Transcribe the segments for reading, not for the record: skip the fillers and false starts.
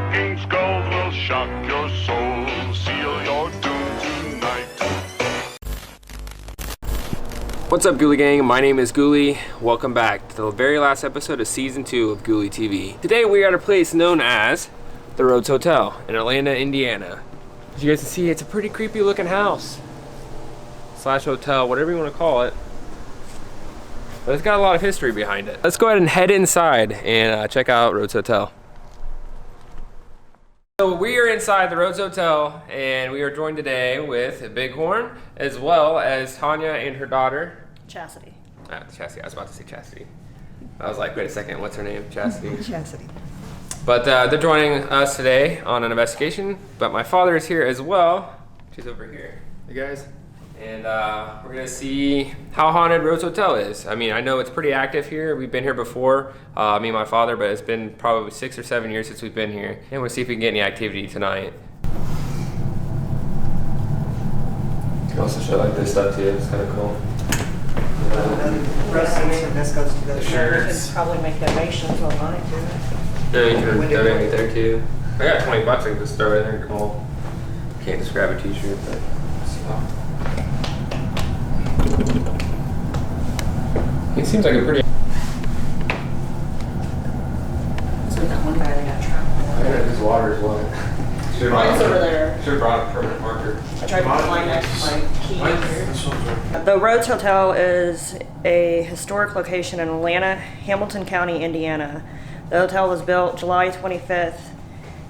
talking skulls will shock your soul. Seal your doom tonight. What's up, Ghouly Gang? My name is Ghouly. Welcome back to the very last episode of Season 2 of GhoulyTV. Today we are at a place known as the Rhodes Hotel in Atlanta, Indiana. As you guys can see, it's a pretty creepy looking house. Slash hotel, whatever you want to call it. But it's got a lot of history behind it. Let's go ahead and head inside and check out Rhodes Hotel. So we are inside the Rhodes Hotel, and we are joined today with Bighorn, as well as Tanya and her daughter. Chassity. Chassity, I was about to say Chassity. I was like, wait a second, what's her name? Chassity. Chassity. But they're joining us today on an investigation, but my father is here as well. She's over here, you guys. And we're gonna see how haunted Rhodes Hotel is. I mean, I know it's pretty active here. We've been here before, me and my father, but it's been probably 6 or 7 years since we've been here. And we'll see if we can get any activity tonight. You can also show like this stuff too, it's kind of cool. Proceeds from this goes to the shirts. You can probably make donations online too. Yeah, you can donate there too. I got 20 bucks I can just throw in there. Well, can't just grab a t-shirt, but it seems like a pretty... So that one guy that got trapped. I know his water is wet. Mine's over there. Should have brought a permanent marker. I tried to find my key here. The Rhodes Hotel is a historic location in Atlanta, Hamilton County, Indiana. The hotel was built July 25th,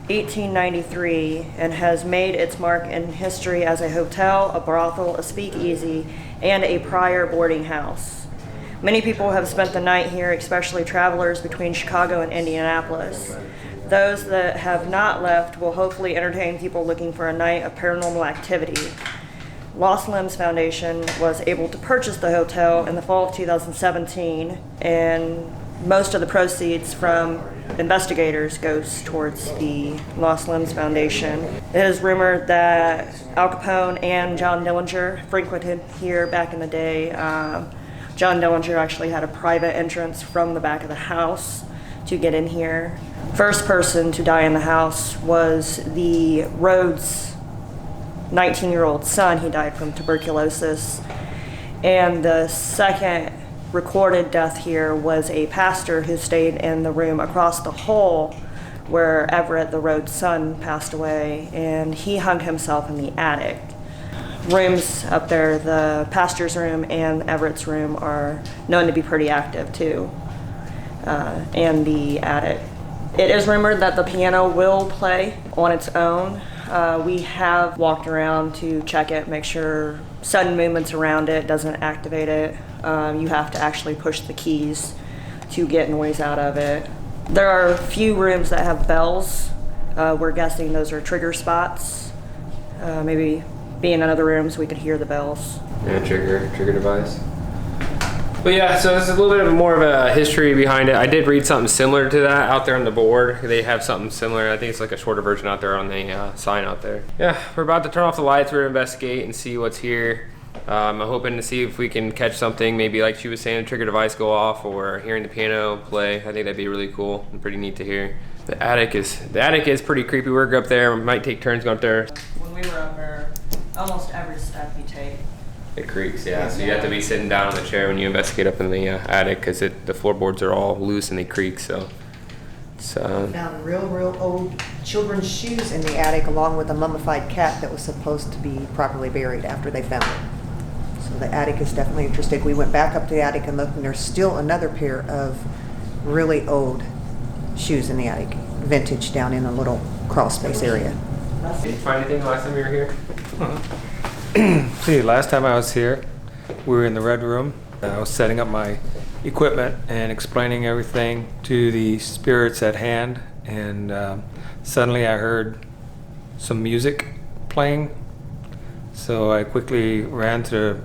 1893, and has made its mark in history as a hotel, a brothel, a speakeasy, and a prior boarding house. Many people have spent the night here, especially travelers between Chicago and Indianapolis. Those that have not left will hopefully entertain people looking for a night of paranormal activity. Lost Limbs Foundation was able to purchase the hotel in the fall of 2017, and most of the proceeds from investigators goes towards the Lost Limbs Foundation. It is rumored that Al Capone and John Dillinger frequented here back in the day. John Dillinger actually had a private entrance from the back of the house to get in here. First person to die in the house was the Rhodes' 19-year-old son. He died from tuberculosis. And the second recorded death here was a pastor who stayed in the room across the hall where Everett, the Rhodes' son, passed away, and he hung himself in the attic. Rooms up there, the pastor's room and Everett's room, are known to be pretty active too, and the attic. It is rumored that the piano will play on its own. We have walked around to check it, make sure sudden movements around it doesn't activate it. You have to actually push the keys to get noise out of it. There are a few rooms that have bells. We're guessing those are trigger spots. Maybe being in other rooms, we could hear the bells. Yeah, trigger device. But yeah, so this is a little bit more of a history behind it. I did read something similar to that out there on the board. They have something similar. I think it's like a shorter version out there on the sign out there. Yeah, we're about to turn off the lights. We're gonna investigate and see what's here. I'm hoping to see if we can catch something, maybe like she was saying, a trigger device go off, or hearing the piano play. I think that'd be really cool and pretty neat to hear. The attic is pretty creepy. We're up there. We might take turns going up there. When we were up there, almost every step you take, it creaks, yeah. So you have to be sitting down on the chair when you investigate up in the attic, because the floorboards are all loose and they creak. So it's found real old children's shoes in the attic, along with a mummified cat that was supposed to be properly buried after they found it. So the attic is definitely interesting. We went back up to the attic and looked, and there's still another pair of really old shoes in the attic, vintage, down in a little crawl space area. Did you find anything last time you were here? See, last time I was here, we were in the red room. I was setting up my equipment and explaining everything to the spirits at hand, and suddenly I heard some music playing. So I quickly ran to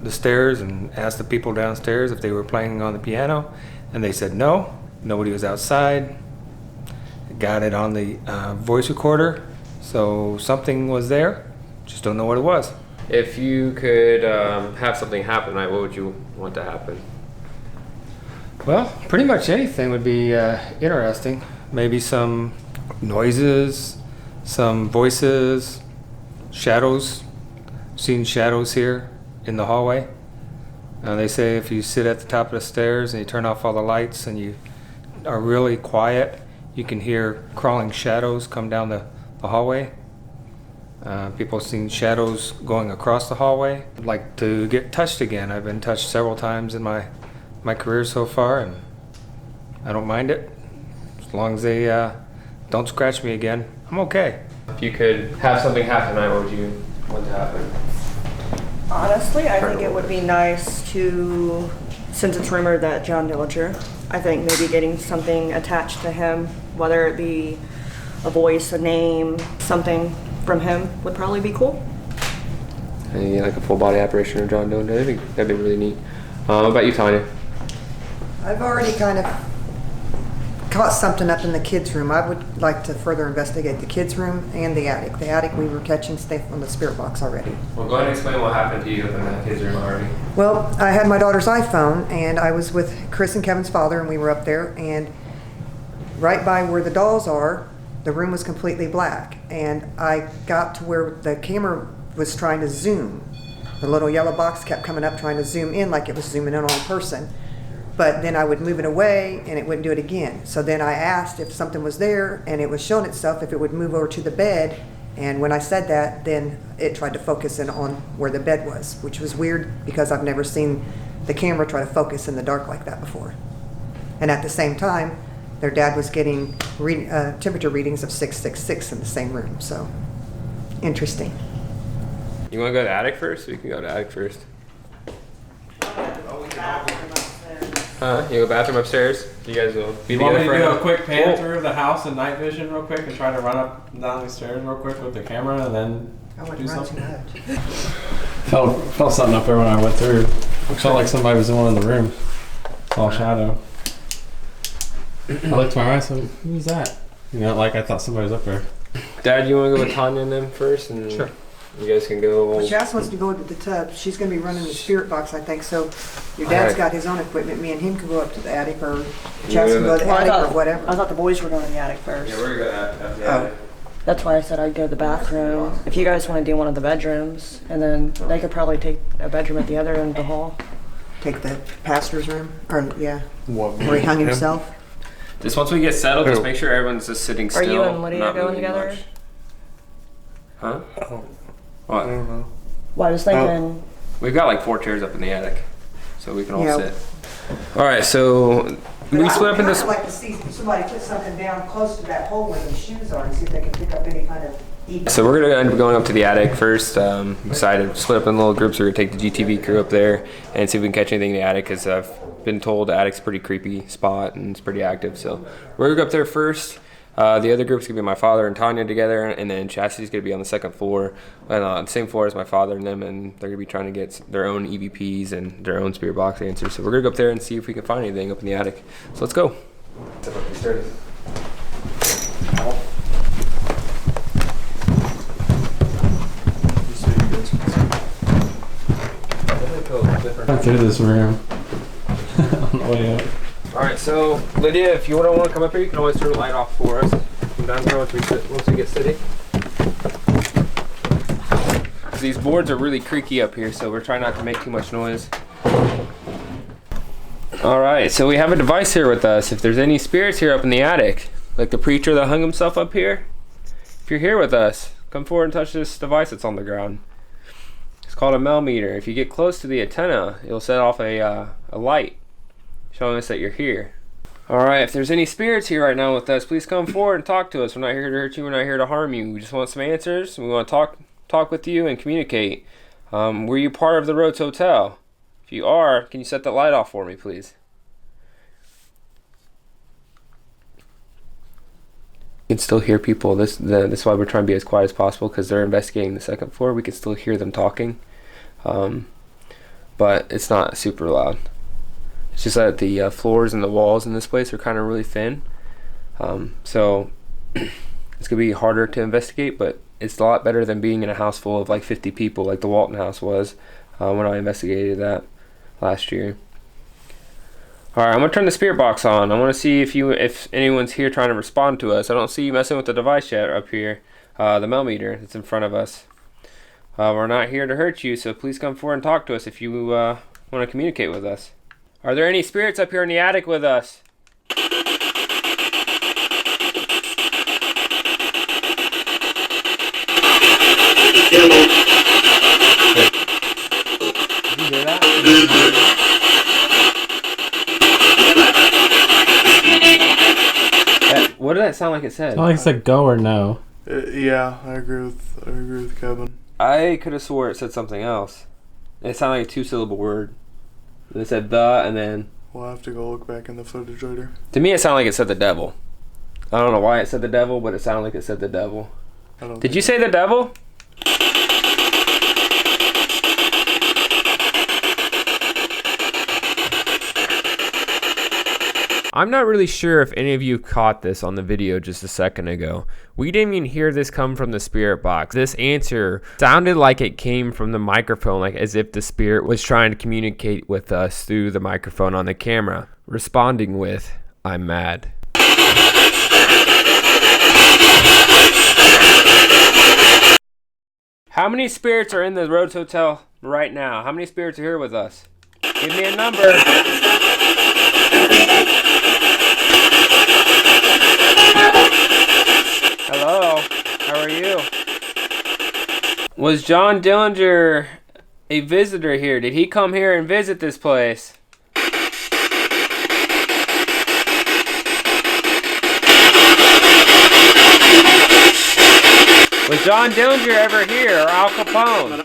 the stairs and asked the people downstairs if they were playing on the piano, and they said no, nobody was outside. Got it on the voice recorder, so something was there, just don't know what it was. If you could have something happen tonight, what would you want to happen? Well, pretty much anything would be interesting. Maybe some noises, some voices, shadows. Seen shadows here in the hallway. They say if you sit at the top of the stairs and you turn off all the lights and you are really quiet, you can hear crawling shadows come down the hallway. People have seen shadows going across the hallway. I'd like to get touched again. I've been touched several times in my career so far, and I don't mind it. As long as they don't scratch me again, I'm okay. If you could have something happen tonight, what would you want to happen? Honestly, I think it would be nice to, since it's rumored that John Dillinger, I think maybe getting something attached to him, whether it be a voice, a name, something from him would probably be cool. Like a full body apparition of John Dillinger. I think that'd be really neat. What about you, Tanya? I've already kind of caught something up in the kids' room. I would like to further investigate the kids' room and the attic. The attic, we were catching stuff on the spirit box already. Well, go ahead and explain what happened to you up in that kids' room already. Well, I had my daughter's iPhone, and I was with Chris and Kevin's father, and we were up there, and right by where the dolls are, the room was completely black. And I got to where the camera was trying to zoom. The little yellow box kept coming up trying to zoom in like it was zooming in on a person. But then I would move it away and it wouldn't do it again. So then I asked if something was there, and it was showing itself if it would move over to the bed. And when I said that, then it tried to focus in on where the bed was, which was weird because I've never seen the camera try to focus in the dark like that before. And at the same time, their dad was getting temperature readings of 666 in the same room. So interesting. You want to go to the attic first? We can go to the attic first. You go bathroom upstairs? You guys will be You want together me to for do a quick pan through the house in night vision real quick and try to run up and down these stairs real quick with the camera and then I wouldn't do run something? too much. Felt something up there when I went through. Felt like somebody was in one of the rooms. All shadow. I looked to my right, so who's that? You know, like I thought somebody was up there. Dad, you want to go with Tanya and them first? And Sure. You guys can go. Well, Jess wants to go into the tub. She's going to be running the spirit box, I think. So your dad's got his own equipment. Me and him can go up to the attic, or Jess can go to the attic, or whatever. I thought the boys were going in the attic first. Yeah, we're gonna have the Oh. attic. That's why I said I'd go to the bathroom. If you guys want to do one of the bedrooms, and then they could probably take a bedroom at the other end of the hall. Take the pastor's room, or yeah, What? where he hung himself. Just once we get settled, just make sure everyone's just sitting still. Are you and Lydia not going moving together? much. Huh? I What? don't know. Well, I was thinking. We've got like 4 chairs up in the attic, so we can all Yeah. sit. All right, so we split up into. I'd like to see somebody put something down close to that hole where the shoes are and see if they can pick up any kind of. So we're gonna end up going up to the attic first. Decided to split up in little groups. We're gonna take the GTV crew up there and see if we can catch anything in the attic, because I've been told the attic's a pretty creepy spot and it's pretty active. So we're gonna go up there first. The other group's gonna be my father and Tanya together, and then Chassity's gonna be on the second floor, and on the same floor as my father and them, and they're gonna be trying to get their own EVPs and their own spirit box answers. So we're gonna go up there and see if we can find anything up in the attic. So let's go. Through this room. On the way up. All right, so Lydia, if you don't want to come up here, you can always turn the light off for us. Come down here once we get sitting. These boards are really creaky up here, so we're trying not to make too much noise. All right, so we have a device here with us. If there's any spirits here up in the attic, like the preacher that hung himself up here, if you're here with us, come forward and touch this device that's on the ground. It's called a millimeter. If you get close to the antenna, it'll set off a light showing us that you're here. All right, if there's any spirits here right now with us, please come forward and talk to us. We're not here to hurt you. We're not here to harm you. We just want some answers. We want to talk with you and communicate. Were you part of the Rhodes Hotel? If you are, can you set that light off for me, please? You can still hear people. This is why we're trying to be as quiet as possible, because they're investigating the second floor. We can still hear them talking, but it's not super loud. It's just that the floors and the walls in this place are kind of really thin, so it's gonna be harder to investigate, but it's a lot better than being in a house full of like 50 people like the Walton house was when I investigated that last year. All right, I'm gonna turn the spirit box on. I want to see if anyone's here trying to respond to us. I don't see you messing with the device yet up here, the millimeter that's in front of us. We're not here to hurt you, so please come forward and talk to us if you want to communicate with us. Are there any spirits up here in the attic with us? Did you hear that? What did that sound like it said? It's not like it said go or no. Yeah, I agree with Kevin. I could have swore it said something else. It sounded like a 2-syllable word. It said the, and then... We'll have to go look back in the footage later. To me, it sounded like it said the devil. I don't know why it said the devil, but it sounded like it said the devil. Did you say the devil? I'm not really sure if any of you caught this on the video just a second ago. We didn't even hear this come from the spirit box. This answer sounded like it came from the microphone, like as if the spirit was trying to communicate with us through the microphone on the camera, responding with, "I'm mad." How many spirits are in the Rhodes Hotel right now? How many spirits are here with us? Give me a number. Hello, how are you? Was John Dillinger a visitor here? Did he come here and visit this place? Was John Dillinger ever here, or Al Capone?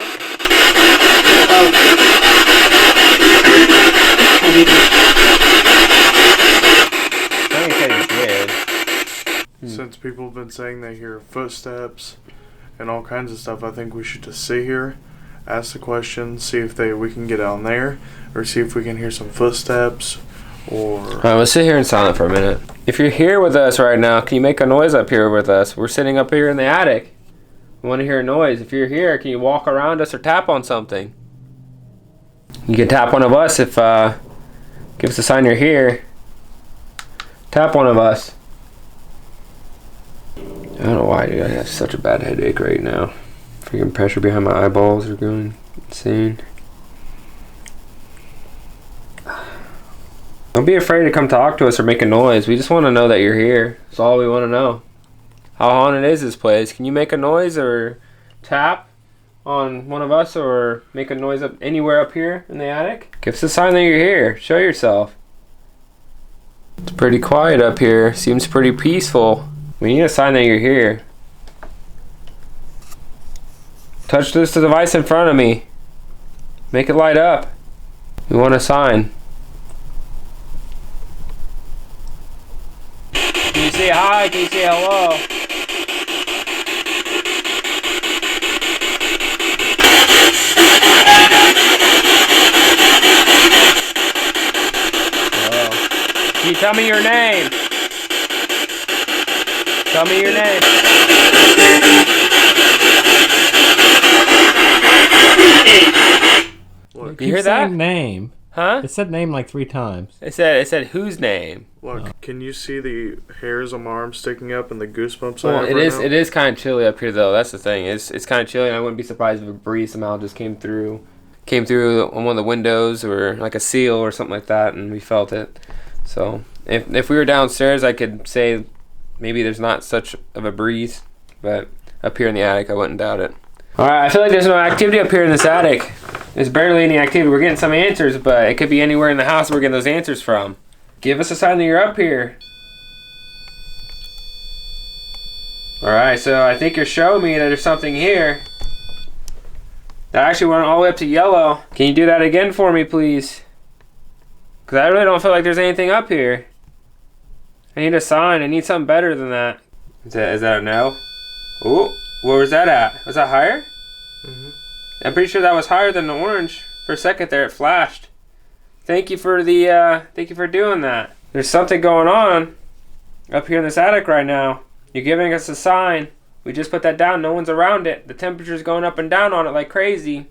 I think he said he did. Since people have been saying they hear footsteps and all kinds of stuff, I think we should just sit here, ask the question, see if we can get down there, or see if we can hear some footsteps, or... Alright, let's sit here in silence for a minute. If you're here with us right now, can you make a noise up here with us? We're sitting up here in the attic. We want to hear a noise. If you're here, can you walk around us or tap on something? You can tap one of us if, give us a sign you're here. Tap one of us. I don't know why, dude. I have such a bad headache right now. Freaking pressure behind my eyeballs are going insane. Don't be afraid to come talk to us or make a noise. We just want to know that you're here. That's all we want to know. How haunted is this place? Can you make a noise or tap on one of us or make a noise up anywhere up here in the attic? Give us a sign that you're here. Show yourself. It's pretty quiet up here. Seems pretty peaceful. We need a sign that you're here. Touch this device in front of me. Make it light up. We want a sign. Can you say hi? Can you say hello? Hello. Can you tell me your name? Tell me your name. Look, You hear that? Name. Huh? It said name like 3 times. It said whose name? look, can you see the hairs on my arm sticking up and the goosebumps I Well, have it right is now? it is kind of chilly up here though. That's the thing. It's kind of chilly, and I wouldn't be surprised if a breeze somehow just came through on one of the windows or like a seal or something like that, and we felt it. So if we were downstairs, I could say maybe there's not such of a breeze, but up here in the attic, I wouldn't doubt it. All right, I feel like there's no activity up here in this attic. There's barely any activity. We're getting some answers, but it could be anywhere in the house we're getting those answers from. Give us a sign that you're up here. All right, so I think you're showing me that there's something here. That actually went all the way up to yellow. Can you do that again for me, please? Because I really don't feel like there's anything up here. I need a sign. I need something better than that. Is that a no? Ooh, where was that at? Was that higher? Mm-hmm. I'm pretty sure that was higher than the orange. For a second there, it flashed. Thank you for doing that. There's something going on up here in this attic right now. You're giving us a sign. We just put that down. No one's around it. The temperature's going up and down on it like crazy.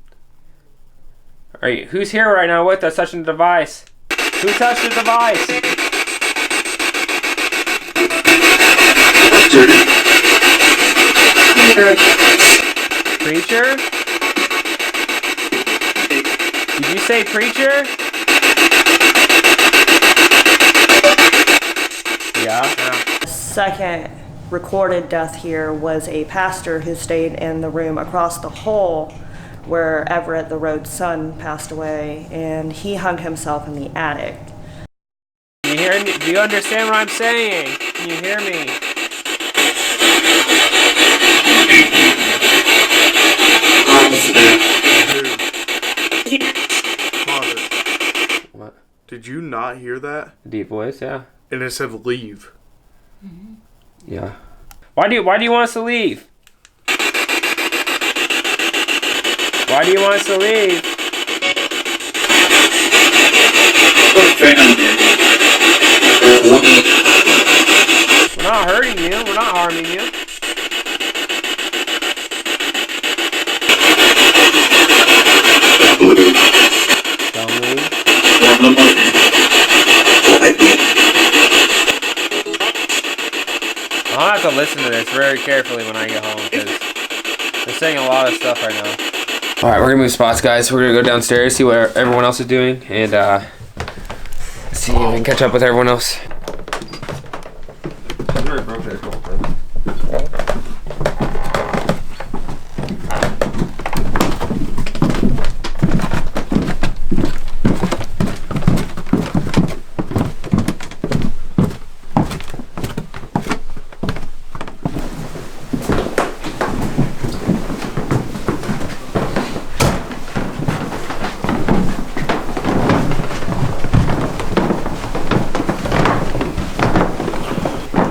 All right, who's here right now with us touching the device? Who touched the device? Preacher? Did you say preacher? Yeah. Second recorded death here was a pastor who stayed in the room across the hall where Everett, the road's son, passed away, and he hung himself in the attic. You hear me? Do you understand what I'm saying? Can you hear me? Father, What? did you not hear that? Deep voice, yeah. And it said leave. Yeah. Why do you want us to leave? Why do you want us to leave? We're not hurting you. We're not harming you. Don't leave. I'll have to listen to this very carefully when I get home because they're saying a lot of stuff right now. Alright, we're gonna move spots, guys. We're gonna go downstairs, see what everyone else is doing, and see if we can catch up with everyone else.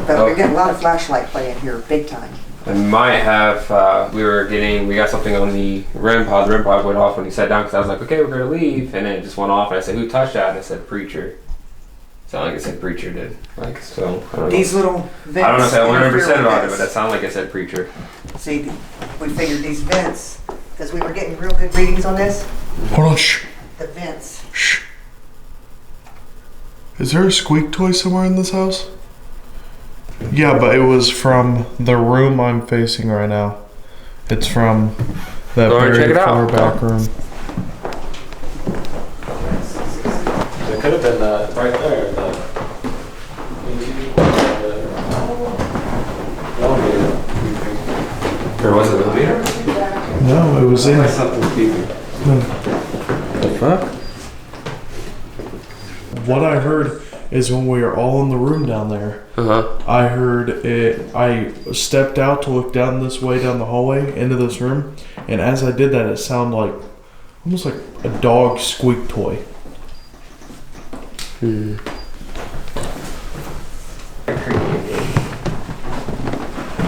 But we're getting a lot of flashlight playing here, big time. I might have, we got something on the REM pod. The REM pod went off when he sat down because I was like, okay, we're going to leave. And then it just went off and I said, who touched that? And it said preacher. Sounded like it said preacher did. Like, so, I don't know. These little vents. I don't know if that 100% interfere about with it, but that sounded like it said preacher. See, we figured these vents, because we were getting real good readings on this. Hold on, shh. The vents. Shh. Is there a squeak toy somewhere in this house? Yeah, but it was from the room I'm facing right now. It's from that Go and check very it far out. back room. It could have been right there. Or was it the leader? No, it was in. Something's beeping. The fuck? What I heard is when we were all in the room down there, Uh-huh. I heard it. I stepped out to look down this way, down the hallway into this room, and as I did that, it sounded like almost like a dog squeak toy.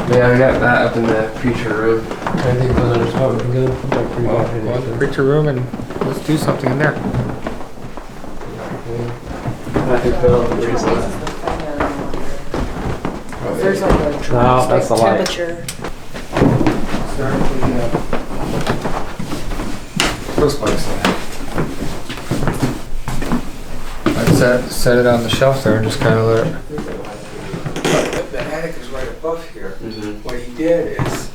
Yeah, we got that up in the preacher room. I think those other spot would be good. Well, the picture room and let's do something in there. I think they'll raise that. There's like a No, that's the light. temperature. Those spikes. I'd set it on the shelf there and just kind of let it. The attic is right above here. What he did is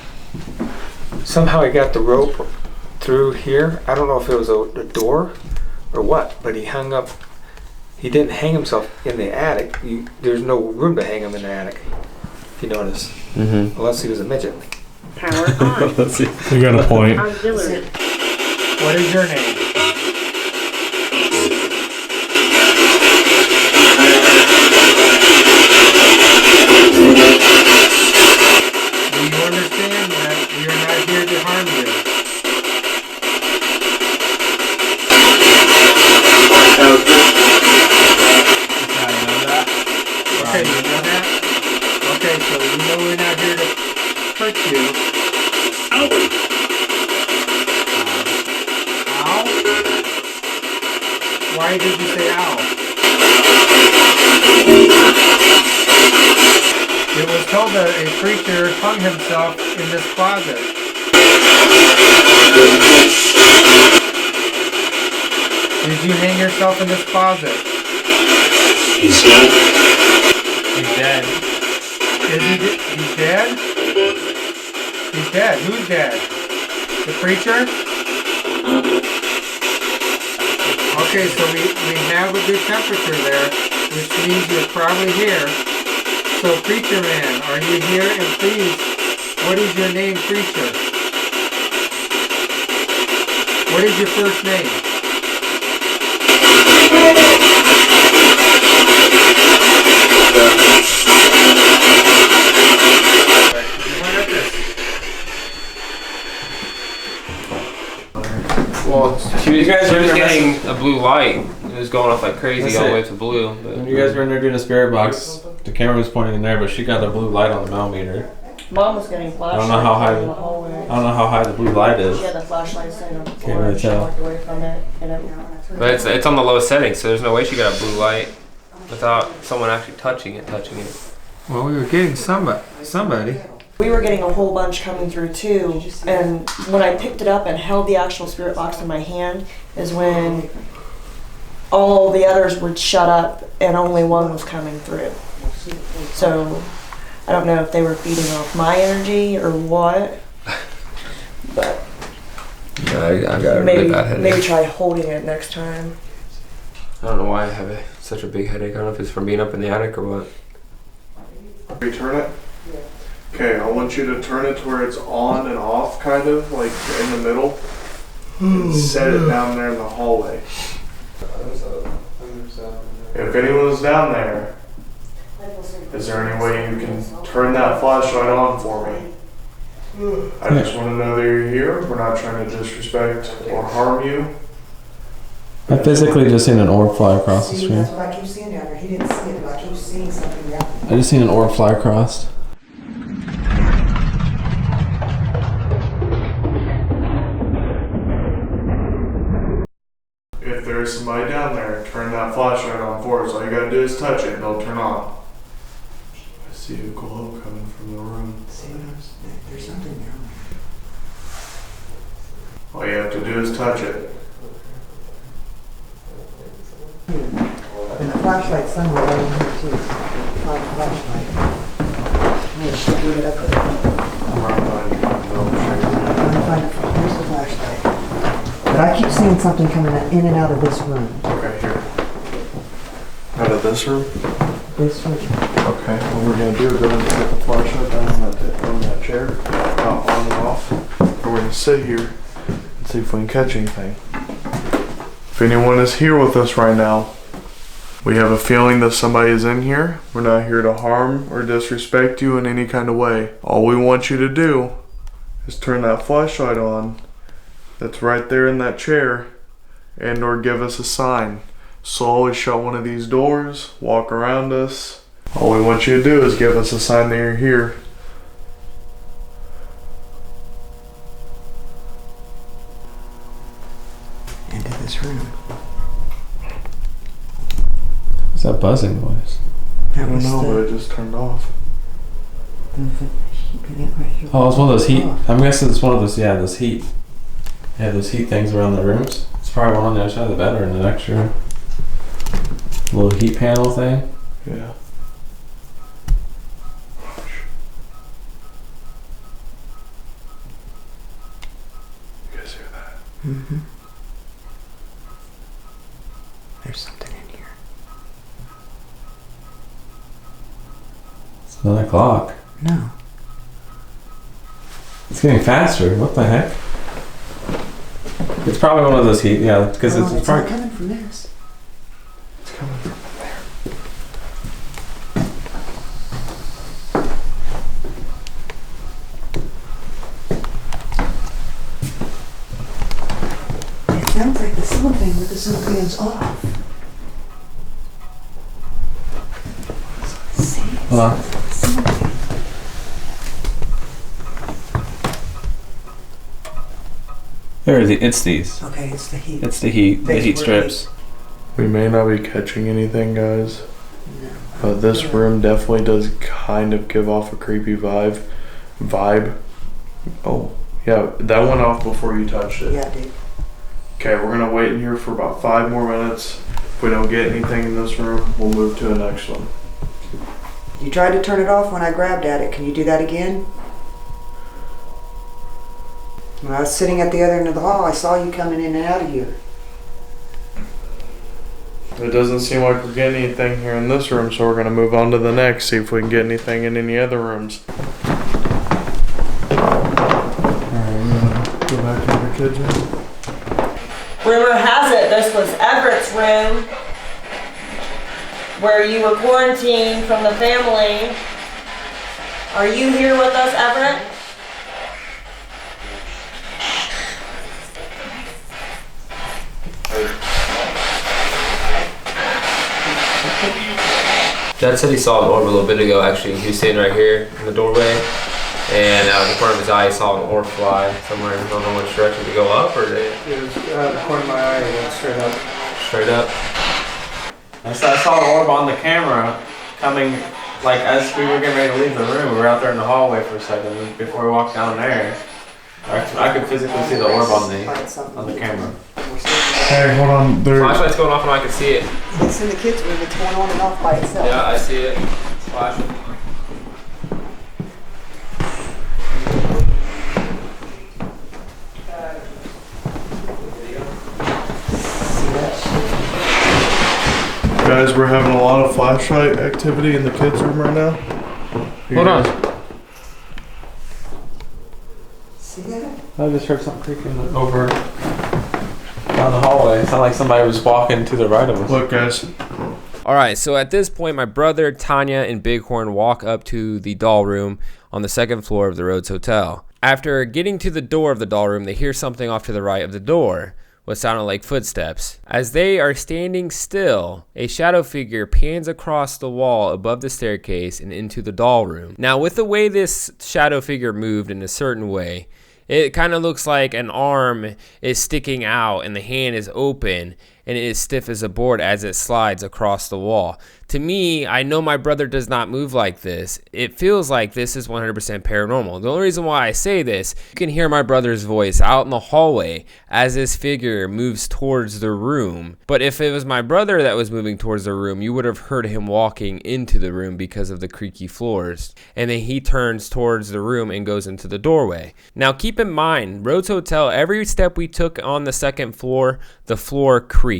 somehow he got the rope through here. I don't know if it was a door or what, but he hung up. He didn't hang himself in the attic. There's no room to hang him in the attic, if you notice. Unless he was a midget. Power on. Let's see. You got a point. Auxiliary. What is your name? Do you understand that we are not here to harm you? Okay, you know that? Okay, so you know we're not here to hurt you. Ow! Why did you say ow? It was told that a preacher hung himself in this closet. Did you hang yourself in this closet? He's dead. He's dead. He's dead? He's dead. Who's dead? The preacher? Okay, so we have a good temperature there, which means you're probably here. So, preacher man, are you here? And please, what is your name, preacher? What is your first name? Well, she was getting a blue light. It was going off like crazy all the way to blue. But When you guys were in there doing the spirit box, the camera was pointing in there, but she got a blue light on the millimeter. Mom was getting flashlights I don't know how high- in the hallway. I don't know how high the blue light is. She had the flashlights in on the Can't floor. really She tell. walked away from it, and it. But it's on the low setting, so there's no way she got a blue light without someone actually touching it. Well, we were getting somebody. We were getting a whole bunch coming through too, and when I picked it up and held the actual spirit box in my hand is when all the others would shut up and only one was coming through. So I don't know if they were feeding off my energy or what, but Yeah, I got a really bad headache. maybe try holding it next time. I don't know why I have such a big headache. I don't know if it's from being up in the attic or what. Return it? Okay, I want you to turn it to where it's on and off, kind of, like in the middle. And set it down there in the hallway. If anyone's down there, is there any way you can turn that flashlight on for me? I just want to know that you're here. We're not trying to disrespect or harm you. I physically just seen an orb fly across the See, screen. that's what I keep seeing down there. He didn't see it, but I keep seeing something down there. I just seen an orb fly across. If there's somebody down there, turn that flashlight on for us. All you gotta do is touch it and it'll turn on. I see a glow coming from the room. See what I'm saying? There's something down All you have to do is touch it. there. And the flashlight's somewhere down here too. Flashlight. I should put it up there. I'm right behind you. I'm gonna find it. Here's the flashlight. But I keep seeing something coming in and out of this room. Okay, here. Out of this room? This room. Okay, what we're gonna do is go ahead and put the flashlight down on that chair, on and off. And we're gonna sit here and see if we can catch anything. If anyone is here with us right now, we have a feeling that somebody is in here. We're not here to harm or disrespect you in any kind of way. All we want you to do is turn that flashlight on that's right there in that chair and or give us a sign. Slowly shut one of these doors, walk around us. All we want you to do is give us a sign that you're here. Into this room. What's that buzzing noise? I don't know, but it just turned off. Oh, it's one of those heat. I'm guessing it's one of those. Yeah, those heat. Yeah, those heat things around the rooms. It's probably one on the other side of the bed or in the next room. Little heat panel thing. Yeah. You guys hear that? Mm-hmm. There's something in here. It's 9 o'clock. No. It's getting faster. What the heck? It's probably one of those heat. Yeah, because Oh, it's it's probably. not coming from this. It's coming from there. It sounds like the cellophane, but the cellophane's off. See? Hold on. Cellophane. It's these. Okay, it's the heat. It's the heat. The These heat were strips. We may not be catching anything, guys, No. but this room definitely does kind of give off a creepy vibe. Oh, yeah, that went off before you touched it. Yeah, dude. Okay, we're gonna wait in here for about 5 more minutes. If If we don't get anything in this room, we'll move to the next one. You tried to turn it off when I grabbed at it. Can you do that again? When I was sitting at the other end of the hall, I saw you coming in and out of here. It doesn't seem like we're getting anything here in this room, so we're gonna move on to the next, see if we can get anything in any other rooms. Go back to the kids' room. Rumor has it this was Everett's room where you were quarantined from the family. Are you here with us, Everett? Dad said he saw an orb a little bit ago, actually. He was sitting right here in the doorway, and out of the corner of his eye, he saw an orb fly somewhere. I don't know which direction to go up, or did It was out of the corner of my eye and went straight up. straight up? I saw the orb on the camera coming, like as we were getting ready to leave the room. We were out there in the hallway for a second before we walked down there. I could physically see the orb on the camera. Hey, hold on. Flashlight's going off and I can see it. It's in the kids' room. It's going on and off by itself. Yeah, I see it. It's flashing. Guys, we're having a lot of flashlight activity in the kids' room right now. Hold on. See that? I just heard something creaking over down the hallway. It sounded like somebody was walking to the right of us. Look, guys. All right, so at this point, my brother, Tanya, and Bighorn walk up to the doll room on the second floor of the Rhodes Hotel. After getting to the door of the doll room, they hear something off to the right of the door, what sounded like footsteps. As they are standing still, a shadow figure pans across the wall above the staircase and into the doll room. Now, with the way this shadow figure moved in a certain way, it kind of looks like an arm is sticking out and the hand is open and it is stiff as a board as it slides across the wall. To me, I know my brother does not move like this. It feels like this is 100% paranormal. The only reason why I say this, you can hear my brother's voice out in the hallway as this figure moves towards the room. But if it was my brother that was moving towards the room, you would have heard him walking into the room because of the creaky floors. And then he turns towards the room and goes into the doorway. Now keep in mind, Rhodes Hotel, every step we took on the second floor, the floor creaked.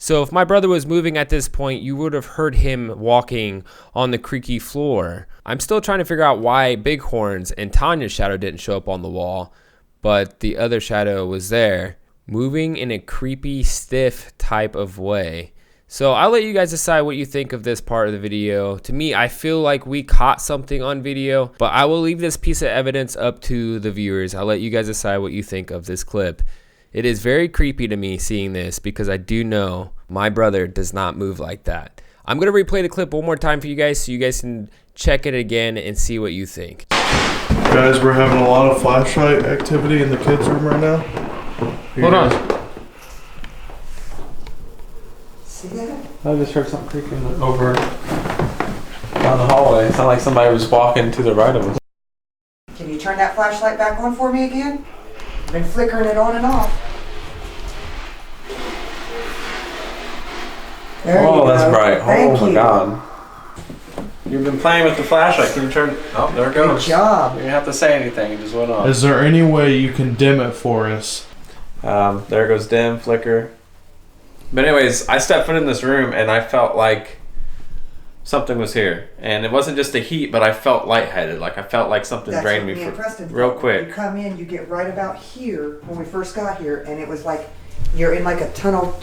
So if my brother was moving at this point, you would have heard him walking on the creaky floor. I'm still trying to figure out why Bighorn's and Tanya's shadow didn't show up on the wall, but the other shadow was there, moving in a creepy, stiff type of way. So I'll let you guys decide what you think of this part of the video. To me, I feel like we caught something on video, but I will leave this piece of evidence up to the viewers. I'll let you guys decide what you think of this clip. It is very creepy to me seeing this because I do know my brother does not move like that. I'm going to replay the clip one more time for you guys so you guys can check it again and see what you think. Guys, we're having a lot of flashlight activity in the kids' room right now. Hold on. See that? I just heard something creaking over down the hallway. It sounded like somebody was walking to the right of us. Can you turn that flashlight back on for me again? I've been flickering it on and off. There you Oh, go. that's bright. Thank Oh my you. God. You've been playing with the flashlight. Can you turn? Oh, there it goes. Good job. You didn't have to say anything. It just went on. Is there any way you can dim it for us? There goes dim, flicker. But anyways, I stepped foot in this room and I felt like something was here. And it wasn't just the heat, but I felt lightheaded. Like I felt like something That's drained what me and for Preston real felt. quick. You come in, you get right about here when we first got here, and it was like you're in like a tunnel,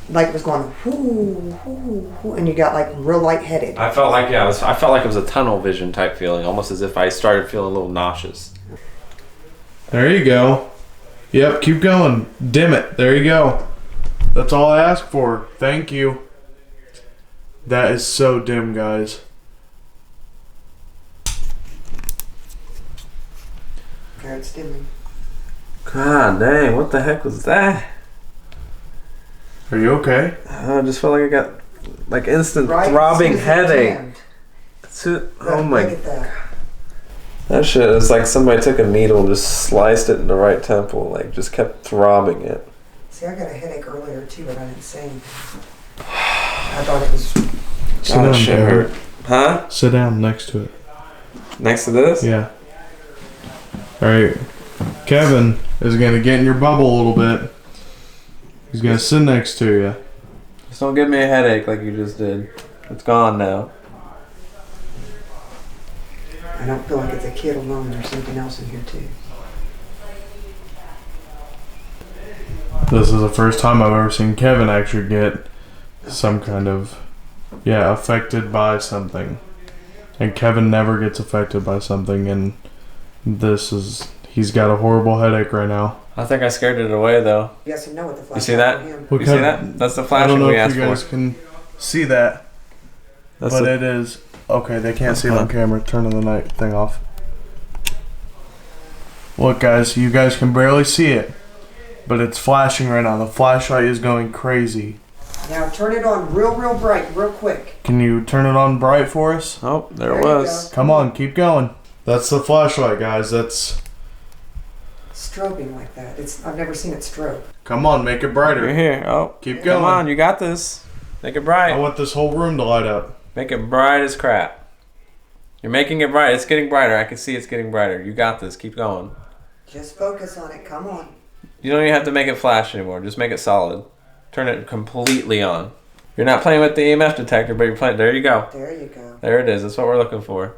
like it was going whoo, whoo, whoo, and you got like real lightheaded. I felt like I felt like it was a tunnel vision type feeling, almost as if I started feeling a little nauseous. There you go. Yep, keep going. Dim it. There you go. That's all I ask for. Thank you. That is so dim, guys. There, it's dimming. God dang, what the heck was that? Are you okay? I just felt like I got like instant Right? throbbing As soon as it headache. dimmed. Oh my Look at that. That shit is like somebody took a needle and just sliced it in the right temple, like just kept throbbing it. See, I got a headache earlier too, but I didn't say anything. I thought it was. Sit down, shit Kevin. hurt. Huh? Sit down next to it. Next to this? Yeah. Alright. Kevin is going to get in your bubble a little bit. He's going to sit next to you. Just don't give me a headache like you just did. It's gone now. I don't feel like it's a kid alone. There's something else in here too. This is the first time I've ever seen Kevin actually get some kind of, affected by something. And Kevin never gets affected by something, and he's got a horrible headache right now. I think I scared it away though. Yes and no with the flashlight. You see that? on him. You see that? That's the I flashing don't know we if asked you guys for. can see that, That's but the, it is. Okay, they can't see it on camera. Turning the night thing off. Look, guys, you guys can barely see it, but it's flashing right now. The flashlight is going crazy. Now turn it on real bright, real quick. Can you turn it on bright for us? oh, there it There you was. go. Come on, keep going. That's the flashlight, guys. That's. Strobing like that. I've never seen it strobe. Come on, make it brighter. You're here. Oh, Keep come going. on, you got this. Make it I bright. want this whole room to light up. Make it bright as crap. You're making it bright. It's getting brighter. I can see it's getting brighter. You got this. Keep going. Just focus on it. Come on. You don't even have to make it flash anymore. Just make it solid. Turn it completely on. You're not playing with the EMF detector, but you're playing. There you go. There you go. There it is. That's what we're looking for.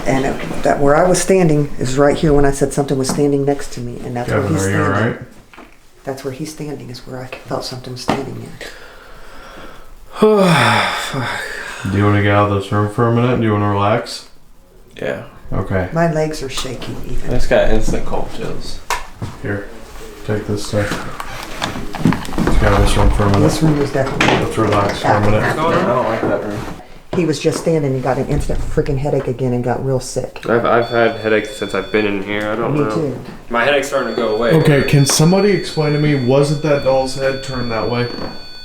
And that where I was standing is right here when I said something was standing next to me, and that's where Kevin, he's are you standing. alright? That's where he's standing. Is where I felt something standing there. Do you want to get out of this room for a minute? Do you want to relax? Yeah. Okay. My legs are shaking even. I just got instant cold chills. Here, take this stuff. Let's get out of this room for a minute. This room is definitely. Let's relax for a minute. I don't like that room. He was just standing. He got an instant freaking headache again and got real sick. I've had headaches since I've been in here. I don't Me know. too. My headache's starting to go away. Okay, can somebody explain to me, wasn't that doll's head turned that way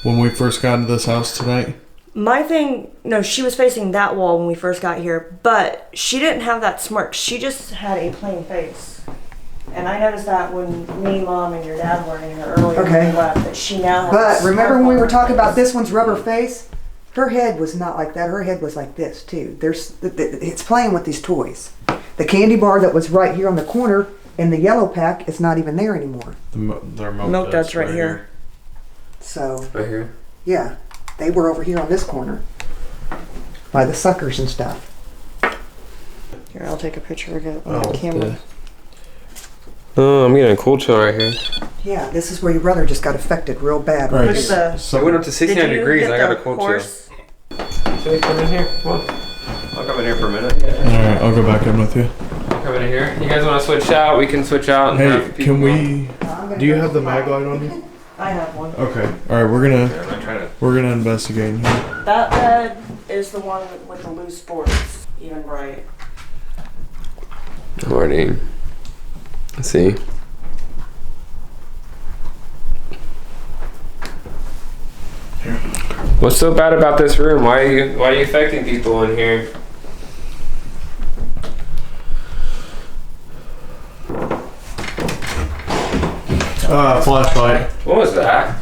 when we first got into this house tonight? My thing, no, she was facing that wall when we first got here, but she didn't have that smirk. She just had a plain face. And I noticed that when me, Mom, and your dad were in here earlier when Okay. we left, that she now has But a remember smirk when we on were her talking about face. this one's rubber face? Her head was not like that. Her head was like this too. It's playing with these toys. The candy bar that was right here on the corner in the yellow pack is not even there anymore. Their Milk duds right here. So Right here. yeah, they were over here on this corner by the suckers and stuff. Here, I'll take a picture of it Oh, on the camera. okay. Oh, I'm getting a cold chill right here. Yeah, this is where your brother just got affected real bad. Right. Look at the. It went up to 69 degrees. hit I got a the cold horse? chill. So come in here. Come on. I'll come in here for a minute. Alright, I'll go back in with you. I'll come in here. You guys want to switch out? We can switch out. And Hey, have people can go. we... Do you have the mag light on you? I have one. Okay. Alright, we're I'm not trying to. gonna investigate in here. That bed is the one with the loose boards, even bright. Already. Let's see. What's so bad about this room? Why are you affecting people in here? Flashlight. What was that?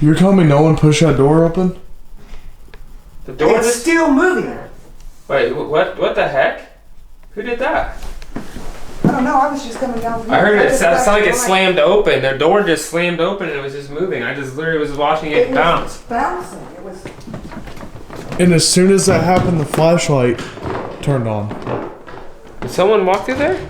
You're telling me no one pushed that door open? The door It's just. still moving. Wait, what? What the heck? Who did that? I don't know. I was just coming down. I heard it just sound like it backed slammed open. Their door just slammed open and it was just moving. I just literally was watching it was bounce. Bouncing. It was. And as soon as that happened, the flashlight turned on. Did someone walk through there?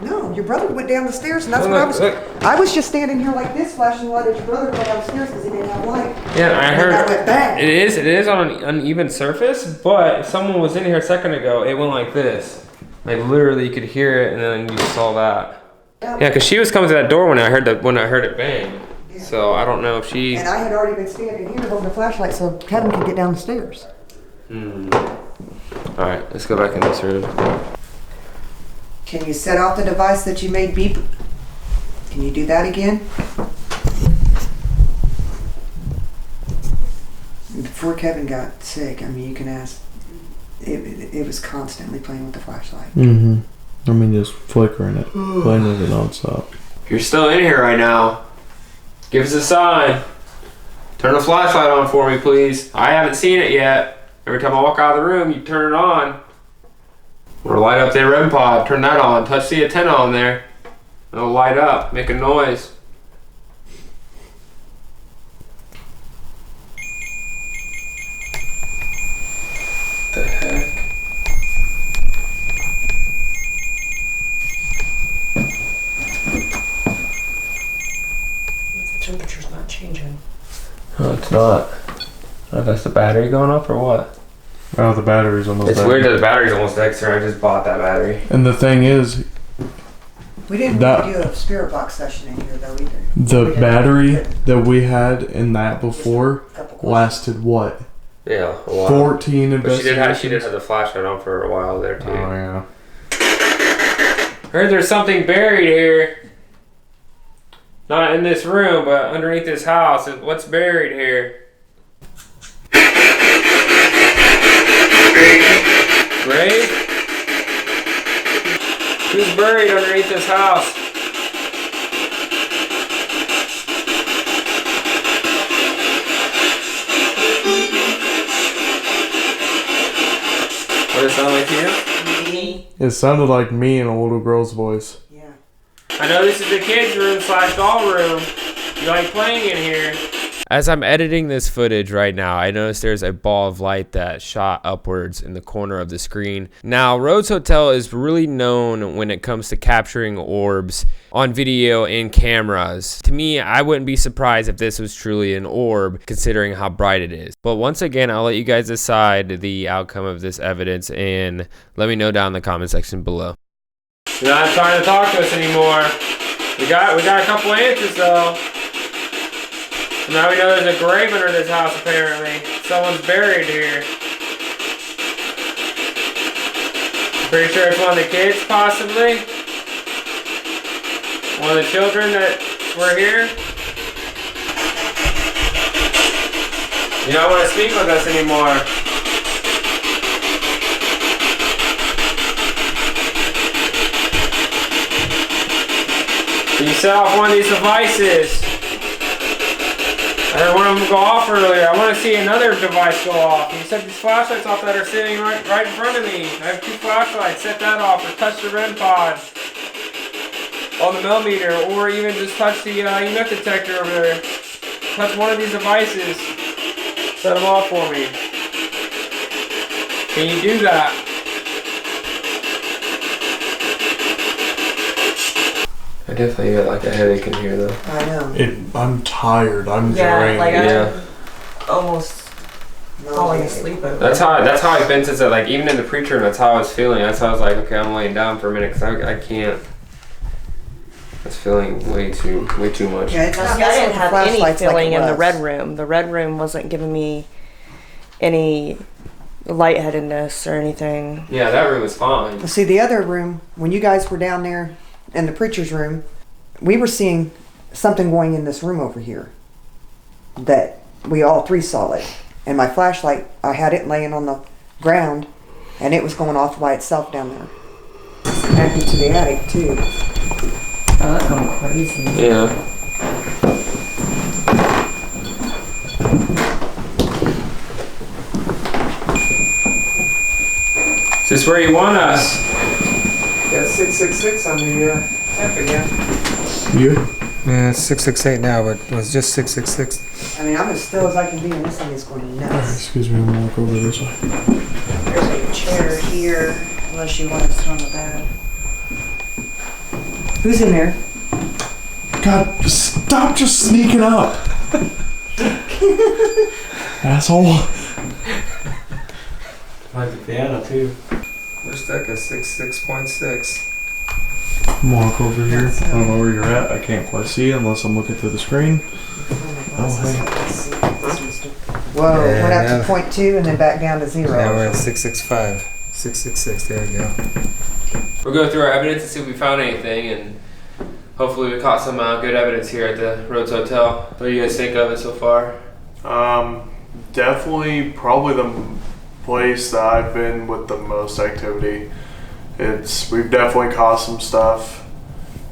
No, your brother went down the stairs, and that's Oh, what I look, was. look. I was just standing here like this, flashing light at your brother go downstairs because he didn't have light. Yeah, I And heard. then I went back. It is on an uneven surface, but if someone was in here a second ago, it went like this. Like literally, you could hear it, and then you saw that. Yeah, because she was coming to that door when I heard it bang. So I don't know if she. And I had already been standing here holding the flashlight so Kevin could get down the stairs. All right, let's go back in this room. Can you set off the device that you made beep? Can you do that again? Before Kevin got sick, I mean, you can ask it was constantly playing with the flashlight. Mm-hmm. I mean, just flickering it, playing with it nonstop. If you're still in here right now, give us a sign. Turn the flashlight on for me, please. I haven't seen it yet. Every time I walk out of the room, you turn it on. Or light up the REM pod. Turn that on. Touch the antenna on there. It'll light up. Make a noise. What the heck? The temperature's not changing. No, it's not. Oh, that's the battery going off or what? Oh, the battery's almost It's dead. weird that the battery's almost dead, sir. I just bought that battery. And the thing is, We didn't That- do a spirit box session in here though either. the We did. battery that we had in that before Couple questions. lasted what? Yeah, a while. 14 But she did investigations. have the flashlight on for a while there too. Oh yeah. Heard there's something buried here. Not in this room, but underneath this house. What's buried here? Grave? Who's buried underneath this house? What does it sound like here? Me. It sounded like me in a little girl's voice. Yeah. I know this is the kids' room / doll room. You like playing in here? As I'm editing this footage right now, I noticed there's a ball of light that shot upwards in the corner of the screen. Now, Rhodes Hotel is really known when it comes to capturing orbs on video and cameras. To me, I wouldn't be surprised if this was truly an orb, considering how bright it is. But once again, I'll let you guys decide the outcome of this evidence and let me know down in the comment section below. You're not trying to talk to us anymore. We got a couple answers though. So now we know there's a grave under this house apparently. Someone's buried here. Pretty sure it's one of the kids possibly. One of the children that were here. You don't want to speak with us anymore. Can you set off one of these devices? I heard one of them go off earlier. I want to see another device go off. Can you set these flashlights off that are sitting right in front of me? I have 2 flashlights. Set that off or touch the REM pod on the millimeter, or even just touch the EMF detector over there. Touch one of these devices. Set them off for me. Can you do that? I definitely got like a headache in here though. I know. I'm tired. I'm drained. Yeah. I'm almost falling asleep over That's how I've been since like even in the preacher room. That's how I was feeling. That's how I was like, okay, I'm laying down for a minute because I can't. I was feeling way too much. Yeah, it's not I didn't have any flashlights like feeling it in the was. red room. The red room wasn't giving me any lightheadedness or anything. Yeah, that room was fine. See, the other room, when you guys were down there in the preacher's room, we were seeing something going in this room over here. That we all 3 saw it. And my flashlight, I had it laying on the ground, and it was going off by itself down there. Connected to the attic, too. Oh, that's going crazy. Yeah. Is this where you want us? Yeah, 666 on the app again. You? Yeah, it's 668 now, but it was just 666. I mean, I'm as still as I can be, and this thing is going nuts. Excuse me, I'm gonna walk over this way. There's a chair here, unless you want to sit on the bed. Who's in there? God, stop just sneaking up. Asshole. Like the piano too. We're stuck at 66.6. Walk over here. I don't know where you're at. I can't quite see unless I'm looking through the screen. Oh, hey. Whoa, Yeah, went up yeah. to 0.2 and then back down to 0. Now we're at 665. 666, there we go. We'll go through our evidence and see if we found anything, and hopefully we caught some good evidence here at the Rhodes Hotel. What do you guys think of it so far? Definitely, probably the place that I've been with the most activity. We've definitely caught some stuff,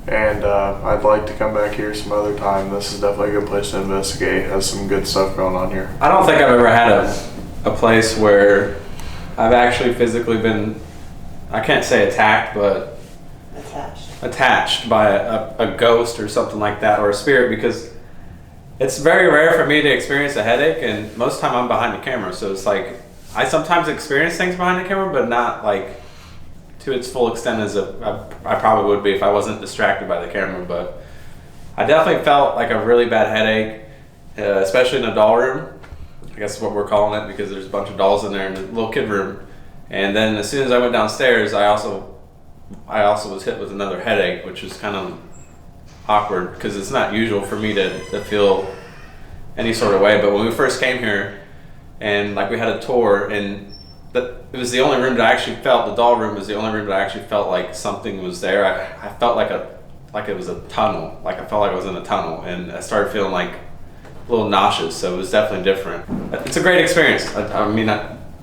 and I'd like to come back here some other time. This is definitely a good place to investigate. It has some good stuff going on here. I don't think I've ever had a place where I've actually physically been, I can't say attacked, but attached by a ghost or something like that, or a spirit, because it's very rare for me to experience a headache, and most of the time I'm behind the camera, so it's like I sometimes experience things behind the camera, but not like to its full extent as I probably would be if I wasn't distracted by the camera. But I definitely felt like a really bad headache, especially in the doll room. I guess is what we're calling it, because there's a bunch of dolls in there in the little kid room. And then as soon as I went downstairs, I also was hit with another headache, which was kind of awkward because it's not usual for me to feel any sort of way. But when we first came here and like we had a tour, and it was the only room that I actually felt, the doll room was the only room that I actually felt like something was there. I felt like it was a tunnel, like I felt like I was in a tunnel, and I started feeling like a little nauseous, so it was definitely different. It's a great experience.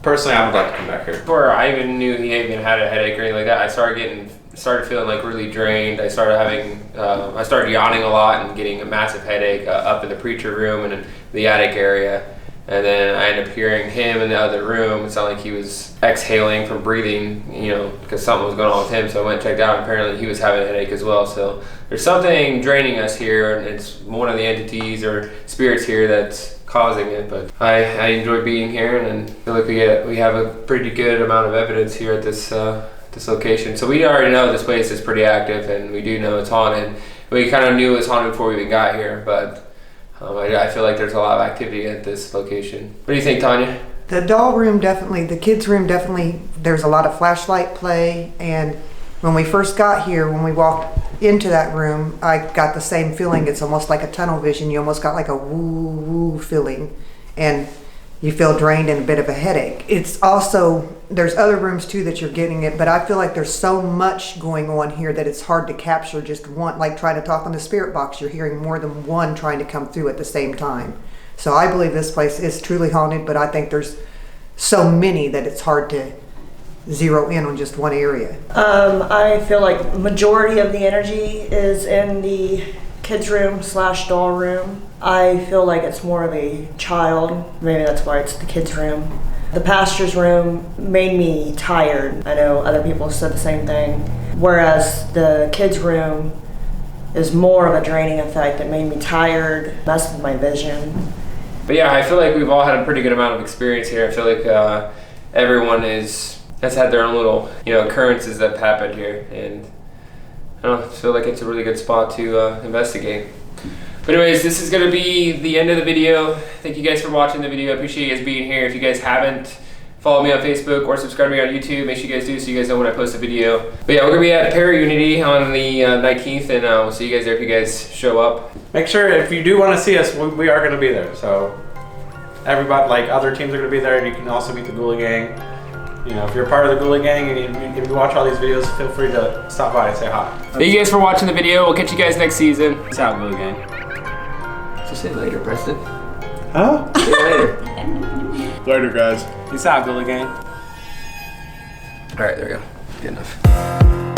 Personally, I would like to come back here. Before I even knew he even had a headache or anything like that, I started feeling like really drained. I started yawning a lot and getting a massive headache up in the preacher room and in the attic area. And then I ended up hearing him in the other room. It sounded like he was exhaling from breathing, because something was going on with him. So I went and checked out, and apparently he was having a headache as well. So there's something draining us here, and it's one of the entities or spirits here that's causing it. But I enjoy being here, and I feel like we have a pretty good amount of evidence here at this location. So we already know this place is pretty active, and we do know it's haunted. We kind of knew it was haunted before we even got here, but I feel like there's a lot of activity at this location. What do you think, Tanya? The doll room definitely, the kids room definitely, there's a lot of flashlight play, and when we first got here, when we walked into that room, I got the same feeling. It's almost like a tunnel vision. You almost got like a woo feeling, and you feel drained and a bit of a headache. It's also, there's other rooms too that you're getting it, but I feel like there's so much going on here that it's hard to capture just one, like trying to talk on the spirit box. You're hearing more than one trying to come through at the same time. So I believe this place is truly haunted, but I think there's so many that it's hard to zero in on just one area. I feel like majority of the energy is in the kids room / doll room. I feel like it's more of a child. Maybe that's why it's the kids room. The pastor's room made me tired. I know other people said the same thing. Whereas the kids room is more of a draining effect. It made me tired, messed with my vision. But yeah, I feel like we've all had a pretty good amount of experience here. I feel like everyone has had their own little, occurrences that have happened here, and I feel like it's a really good spot to investigate. But anyways, this is going to be the end of the video. Thank you guys for watching the video. I appreciate you guys being here. If you guys haven't followed me on Facebook or subscribed to me on YouTube, make sure you guys do so you guys know when I post a video. But yeah, we're going to be at Unity on the 19th, and we'll see you guys there if you guys show up. Make sure if you do want to see us, we are going to be there. So everybody, like other teams are going to be there, and you can also meet the Ghouly gang. If you're part of the Ghouly gang and if you watch all these videos, feel free to stop by and say hi. Thank you guys for watching the video. We'll catch you guys next season. Peace out, Ghouly gang. Just say later, Preston. Huh? See you later. Later, guys. Peace out, Ghouly gang. All right, there we go. Good enough.